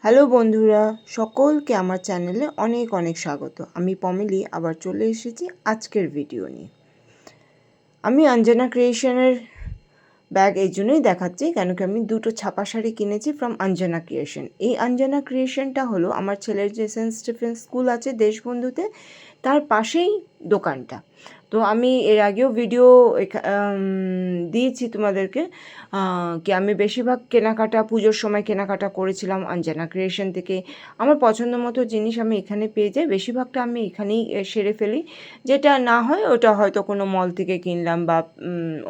Hello বন্ধুরা, সকলকে আমার চ্যানেলে অনেক অনেক স্বাগত। আমি পমেলি আবার চলে এসেছি আজকের ভিডিও নিয়ে। আমি অঞ্জনা ক্রিয়েশনের ব্যাগ এই জন্যই দেখাচ্ছি কেন কি আমি দুটো ছাপা শাড়ি কিনেছি ফ্রম অঞ্জনা ক্রিয়েশন। এই অঞ্জনা ক্রিয়েশনটা হলো আমার ছেলের যে সেন্ট স্টিফেন স্কুল আছে দেশবন্ধুতে, তার পাশেই দোকানটা। তো আমি এর আগেও ভিডিও দিয়েছি তোমাদেরকে কি আমি বেশিরভাগ কেনাকাটা পুজোর সময় কেনাকাটা করেছিলাম অঞ্জনা ক্রিয়েশন থেকে। আমার পছন্দ মতো জিনিস আমি এখানে পেয়ে যাই, বেশিরভাগটা আমি এখানেই সেরে ফেলি। যেটা না হয় ওটা হয়তো কোনো মল থেকে কিনলাম বা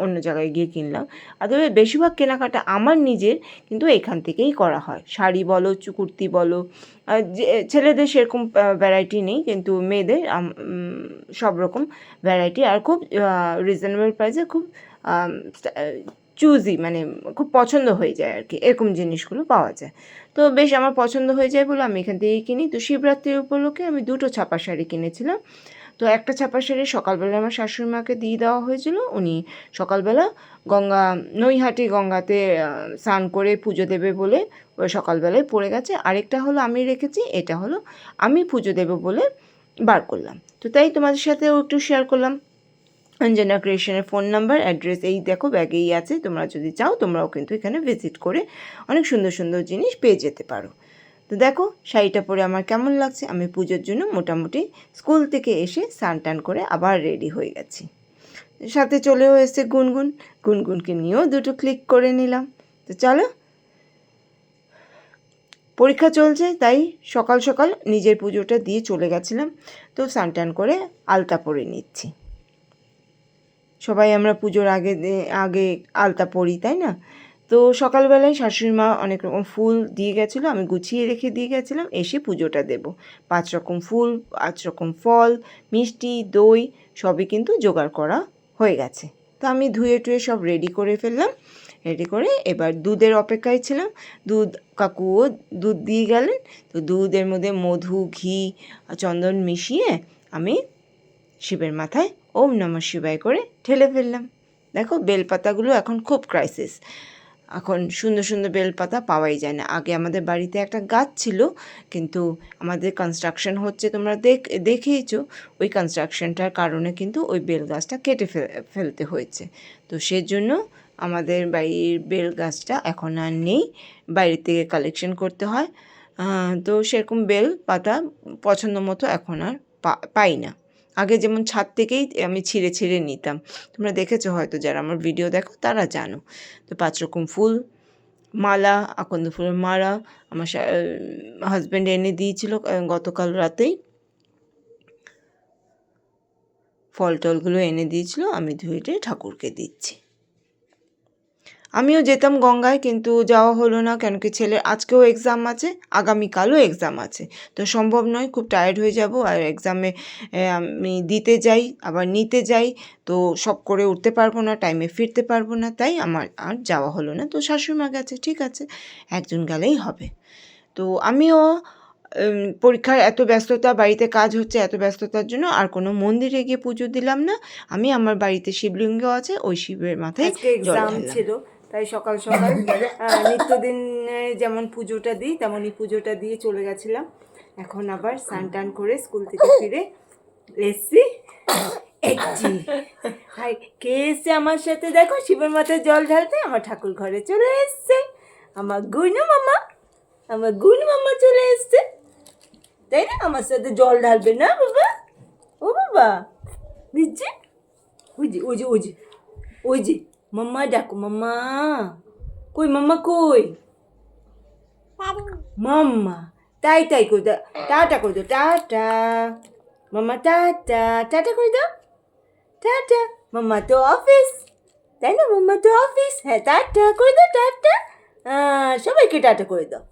অন্য জায়গায় গিয়ে কিনলাম। আদৌ বেশিরভাগ কেনাকাটা আমার নিজের কিন্তু এখান থেকেই করা হয়। শাড়ি বলো, কুর্তি বলো, যে ছেলেদের সেরকম ভ্যারাইটি নেই, কিন্তু মেয়েদের সব রকম ভ্যারাইটি আর খুব রিজনেবল প্রাইসে, খুব চুজি, মানে খুব পছন্দ হয়ে যায় আর কি, এরকম জিনিসগুলো পাওয়া যায়। তো বেশ আমার পছন্দ হয়ে যায় বলে আমি এখান থেকেই কিনি। তো শিবরাত্রির উপলক্ষে আমি দুটো ছাপা শাড়ি কিনেছিলাম। তো একটা ছাপা শাড়ি সকালবেলা আমার শাশুড়ি মাকে দিয়ে দেওয়া হয়েছিল। উনি সকালবেলা নৈহাটি গঙ্গাতে স্নান করে পুজো দেবে বলে ওই সকালবেলায় পড়ে গেছে। আরেকটা হলো আমি রেখেছি, এটা হলো আমি পুজো দেবো বলে বার করলাম। তো তাই তোমাদের সাথেও একটু শেয়ার করলাম। অঞ্জনা ক্রিয়েশনের ফোন নাম্বার, অ্যাড্রেস এই দেখো ব্যাগেই আছে। তোমরা যদি চাও তোমরাও কিন্তু এখানে ভিজিট করে অনেক সুন্দর সুন্দর জিনিস পেয়ে যেতে পারো। তো দেখো শাড়িটা পরে আমার কেমন লাগছে। আমি পুজোর জন্য মোটামুটি স্কুল থেকে এসে স্নান টান করে আবার রেডি হয়ে গেছি। সাথে চলেও এসেছে গুনগুন, গুনগুনকে নিয়েও দুটো ক্লিক করে নিলাম। তো চলো, পরীক্ষা চলছে তাই সকাল সকাল নিজের পুজোটা দিয়ে চলে গেছিলাম। তো স্নান টান করে আলতা পরে নিচ্ছি। সবাই আমরা পুজোর আগে আলতা পরি, তাই না? তো সকালবেলায় শাশুড়ি মা অনেক রকম ফুল দিয়ে গেছিলো, আমি গুছিয়ে রেখে দিয়ে গেছিলাম এসে পুজোটা দেব। 5 রকম ফুল, 5 রকম ফল, মিষ্টি, দই সবই কিন্তু জোগাড় করা হয়ে গেছে। তো আমি ধুয়ে টুয়ে সব রেডি করে ফেললাম। রেডি করে এবার দুধের অপেক্ষায় ছিলাম। কাকুও দুধ দিয়ে গেলেন। তো দুধের মধ্যে মধু, ঘি, চন্দন মিশিয়ে আমি শিবের মাথায় ওম নমঃ শিবায় করে ঢেলে ফেললাম। দেখো বেলপাতাগুলো এখন খুব ক্রাইসিস, এখন সুন্দর সুন্দর বেলপাতা পাওয়াই যায় না। আগে আমাদের বাড়িতে একটা গাছ ছিল, কিন্তু আমাদের কনস্ট্রাকশন হচ্ছে, তোমরা দেখেইছো, ওই কনস্ট্রাকশনটার কারণে কিন্তু ওই বেল গাছটা কেটে ফেলতে হয়েছে। তো সেজন্য আমাদের বাড়ির বেল গাছটা এখন আর নেই, বাইরে থেকে কালেকশন করতে হয়। তো সেরকম বেল পাতা পছন্দ মতো এখন আর পাই না। আগে যেমন ছাদ থেকেই আমি ছিঁড়ে ছিঁড়ে নিতাম, তোমরা দেখেছো হয়তো, যারা আমার ভিডিও দেখো তারা জানো। তো 5 রকম ফুল, মালা, আকন্দ ফুলের মালা আমার হাজব্যান্ড এনে দিয়েছিল গতকাল রাতেই। ফল টলগুলো এনে দিয়েছিল, আমি ধুয়ে ঠাকুরকে দিচ্ছি। আমিও যেতাম গঙ্গায়, কিন্তু যাওয়া হলো না কেন কি ছেলের আজকেও এক্সাম আছে, আগামীকালও এক্সাম আছে। তো সম্ভব নয়, খুব টায়ার্ড হয়ে যাব। আর এক্সামে আমি দিতে যাই আবার নিতে যাই, তো সব করে উঠতে পারবো না, টাইমে ফিরতে পারবো না, তাই আমার আর যাওয়া হলো না। তো শাশুড়িমা গেছে, ঠিক আছে, একজন গেলেই হবে। তো আমিও পরীক্ষার এত ব্যস্ততা, বাড়িতে কাজ হচ্ছে, এত ব্যস্ততার জন্য আর কোনো মন্দিরে গিয়ে পুজো দিলাম না। আমি আমার বাড়িতে শিবলিঙ্গ আছে, ওই শিবের মাথায় এক্সাম ছিল, তাই সকাল সকাল নিত্যদিন যেমন পুজোটা দিই তেমনই পুজোটা দিয়ে চলে গেছিলাম। এখন আবার স্নান টান করে স্কুল থেকে ফিরে এসছি। হাই, কে এসছে আমার সাথে দেখো শিবের মাথায় জল ঢালতে? আমার ঠাকুর ঘরে চলে এসছে আমার গুনু মামা। আমার গুনু মামা চলে এসছে, তাই না? আমার সাথে জল ঢালবে না বাবা? ও বাবা দিচ্ছে, ওই যে ওই যে ওই যে ওই যে মাম্মা ডাকো, মাম্মা কই, মাম্মা কই? মাম্মা তাই তাই করে দাও, টাটা করে দাও, টাটা মাম্মা, টাটা টাটা করে দাও, টাটা। মাম্মা তো অফিস, তাই না? মাম্মা তো অফিস, হ্যাঁ টাটা করে দাও, টাটা। সবাইকে টাটা করে দাও,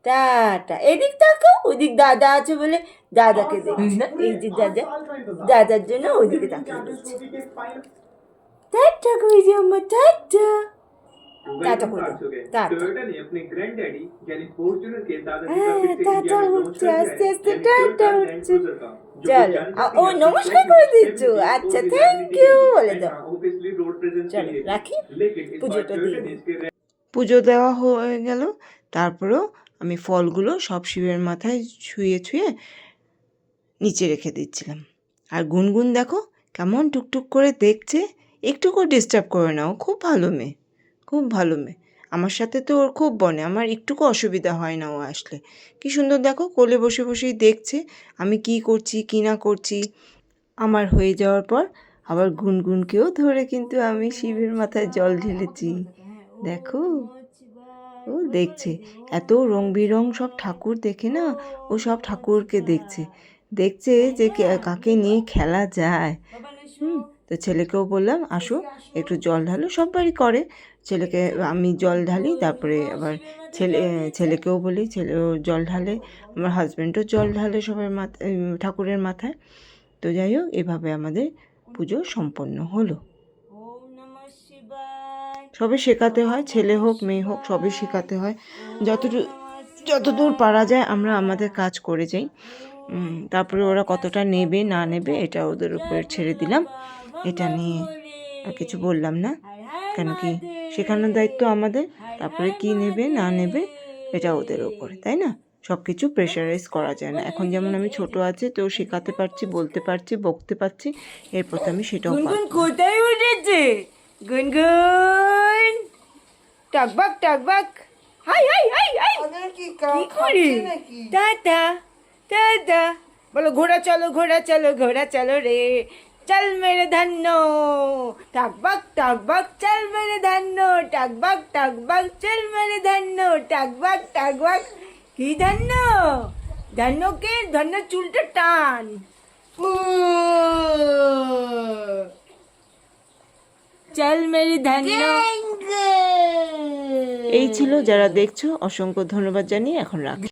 টাটা। এদিক তাকাও, ওইদিক দাদা আছে বলে দাদাকে দেখছি। এই যে দাদা, দাদার জন্য ওইদিকে তাকিয়ে দিচ্ছি। টাটা করে যে আমার, টাটা টাটা করে দাও, টাটা। টাটা উঠছে, আস্তে আস্তে টাটা উঠছে। চলো, ও নমস্কার করে দিচ্ছ, আচ্ছা থ্যাংক ইউ বলে দাও। চলো রাখি, পুজোটা দিয়ে দিই। পুজো দেওয়া হয়ে গেল, তারপরেও আমি ফলগুলো সব শিবের মাথায় ছুঁয়ে ছুঁয়ে নিচে রেখে দিচ্ছিলাম। আর গুনগুন দেখো কেমন টুকটুক করে দেখছে, একটুকু ডিস্টার্ব করে না, ও খুব ভালো মেয়ে, খুব ভালো মেয়ে। আমার সাথে তো ওর খুব বনে, আমার একটুকু অসুবিধা হয় না ও আসলে। কি সুন্দর দেখো কোলে বসে বসেই দেখছে আমি কি করছি কি না করছি। আমার হয়ে যাওয়ার পর আবার গুনগুনকেও ধরে কিন্তু আমি শিবের মাথায় জল ঢেলেছি। দেখো ও দেখছে, এত রং বেরং সব ঠাকুর দেখে না, ও সব ঠাকুরকে দেখছে, দেখছে যে কাকে নিয়ে খেলা যায়। তো ছেলেকেও বললাম আসো একটু জল ঢালো, সব বাড়ি করে। ছেলেকে আমি জল ঢালি, তারপরে আবার ছেলেকেও বলি, ছেলেও জল ঢালে, আমার হাজব্যান্ডও জল ঢালে সবার মাথায়, ঠাকুরের মাথায়। তো যাই হোক এভাবে আমাদের পুজো সম্পন্ন হলো। সবে শেখাতে হয়, ছেলে হোক মেয়ে হোক সবই শেখাতে হয়। যতদূর পারা যায় আমরা আমাদের কাজ করে যাই। তারপরে ওরা কতটা নেবে না নেবে এটা ওদের উপরে ছেড়ে দিলাম। এটা নিয়ে আর কিছু বললাম না, কেন কি শেখানোর দায়িত্ব আমাদের। তারপরে কি নেবে না নেবে এটা ওদের উপরে, তাই না? সব কিছু প্রেশারাইজ করা যায় না। এখন যেমন আমি ছোট আছে তো শেখাতে পারছি, বলতে পারছি, বকতে পারছি, এরপর তো আমি সেটাও পারবো। কোথায় উঠেছে গুনগুন? টকবক টকবক, হাই হাই হাই হাই, কি করি? টাটা টাটা বলো, ঘোড়া চলো ঘোড়া চলো ঘোড়া চলো রে, চল মেরে ধন্য, টকবক টকবক চল মেরে ধন্য, টকবক টকবক চল মেরে ধন্য, টকবক টকবক। কি ধন্য? ধন্যকে ধন্য চুলটা টান। চল মেরে ধন্য। এই ছিল, যারা দেখছো অসংখ্য ধন্যবাদ জানিয়ে এখন রাখি।